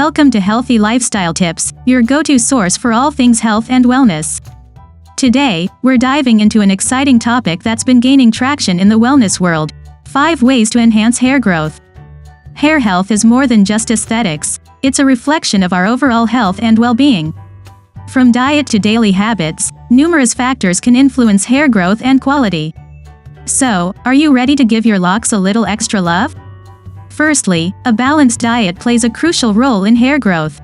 Welcome to Healthy Lifestyle Tips, your go-to source for all things health and wellness. Today, we're diving into an exciting topic that's been gaining traction in the wellness world: 5 ways to enhance hair growth. Hair health is more than just aesthetics, it's a reflection of our overall health and well-being. From diet to daily habits, numerous factors can influence hair growth and quality. So, are you ready to give your locks a little extra love? Firstly, a balanced diet plays a crucial role in hair growth.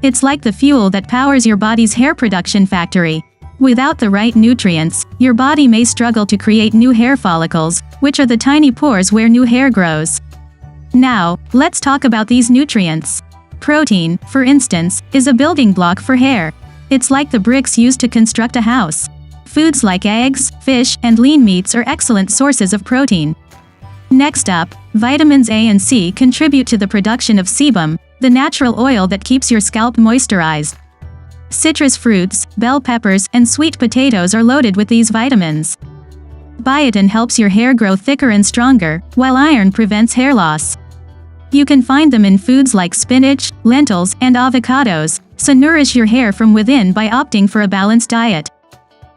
It's like the fuel that powers your body's hair production factory. Without the right nutrients, your body may struggle to create new hair follicles, which are the tiny pores where new hair grows. Now, let's talk about these nutrients. Protein, for instance, is a building block for hair. It's like the bricks used to construct a house. Foods like eggs, fish, and lean meats are excellent sources of protein. Next up, vitamins A and C contribute to the production of sebum, the natural oil that keeps your scalp moisturized. Citrus fruits, bell peppers, and sweet potatoes are loaded with these vitamins. Biotin helps your hair grow thicker and stronger, while iron prevents hair loss. You can find them in foods like spinach, lentils, and avocados, so nourish your hair from within by opting for a balanced diet.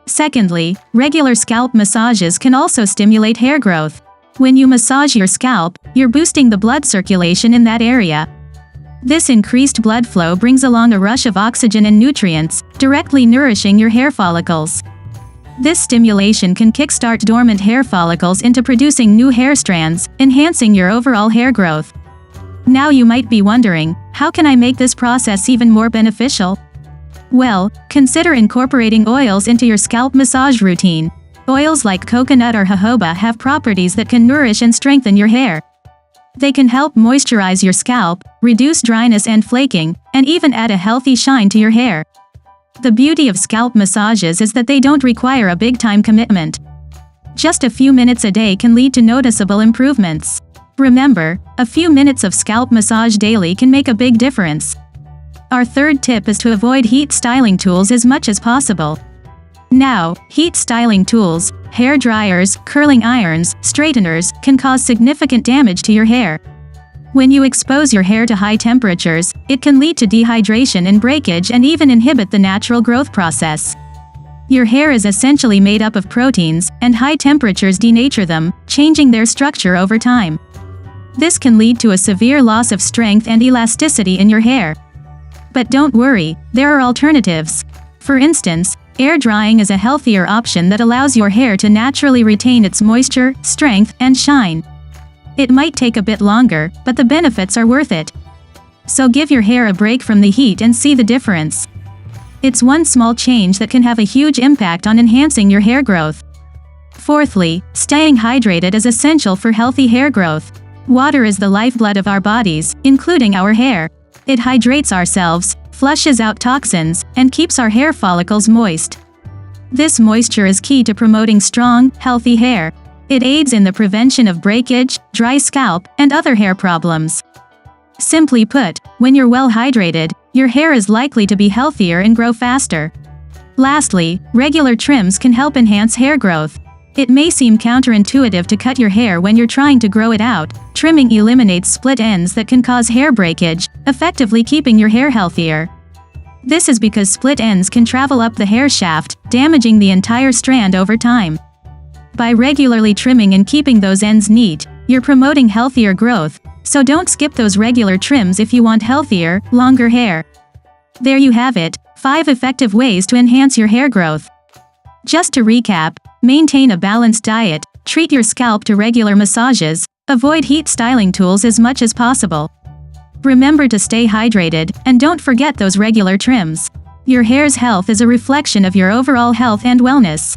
Secondly, regular scalp massages can also stimulate hair growth. When you massage your scalp, you're boosting the blood circulation in that area. This increased blood flow brings along a rush of oxygen and nutrients, directly nourishing your hair follicles. This stimulation can kickstart dormant hair follicles into producing new hair strands, enhancing your overall hair growth. Now you might be wondering, how can I make this process even more beneficial? Well, consider incorporating oils into your scalp massage routine. Oils like coconut or jojoba have properties that can nourish and strengthen your hair. They can help moisturize your scalp, reduce dryness and flaking, and even add a healthy shine to your hair. The beauty of scalp massages is that they don't require a big-time commitment. Just a few minutes a day can lead to noticeable improvements. Remember, a few minutes of scalp massage daily can make a big difference. Our third tip is to avoid heat styling tools as much as possible. Now, heat styling tools, hair dryers, curling irons, straighteners, can cause significant damage to your hair. When you expose your hair to high temperatures, it can lead to dehydration and breakage and even inhibit the natural growth process. Your hair is essentially made up of proteins, and high temperatures denature them, changing their structure over time. This can lead to a severe loss of strength and elasticity in your hair. But don't worry, there are alternatives. For instance, air drying is a healthier option that allows your hair to naturally retain its moisture, strength, and shine. It might take a bit longer, but the benefits are worth it. So give your hair a break from the heat and see the difference. It's one small change that can have a huge impact on enhancing your hair growth. Fourthly, staying hydrated is essential for healthy hair growth. Water is the lifeblood of our bodies, including our hair. It hydrates ourselves, flushes out toxins, and keeps our hair follicles moist. This moisture is key to promoting strong, healthy hair. It aids in the prevention of breakage, dry scalp, and other hair problems. Simply put, when you're well hydrated, your hair is likely to be healthier and grow faster. Lastly, regular trims can help enhance hair growth. It may seem counterintuitive to cut your hair when you're trying to grow it out. Trimming eliminates split ends that can cause hair breakage, effectively keeping your hair healthier. This is because split ends can travel up the hair shaft, damaging the entire strand over time. By regularly trimming and keeping those ends neat, you're promoting healthier growth, so don't skip those regular trims if you want healthier, longer hair. There you have it, 5 effective ways to enhance your hair growth. Just to recap, maintain a balanced diet, treat your scalp to regular massages, avoid heat styling tools as much as possible. Remember to stay hydrated, and don't forget those regular trims. Your hair's health is a reflection of your overall health and wellness.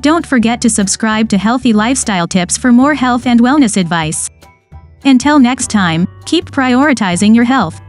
Don't forget to subscribe to Healthy Lifestyle Tips for more health and wellness advice. Until next time, keep prioritizing your health.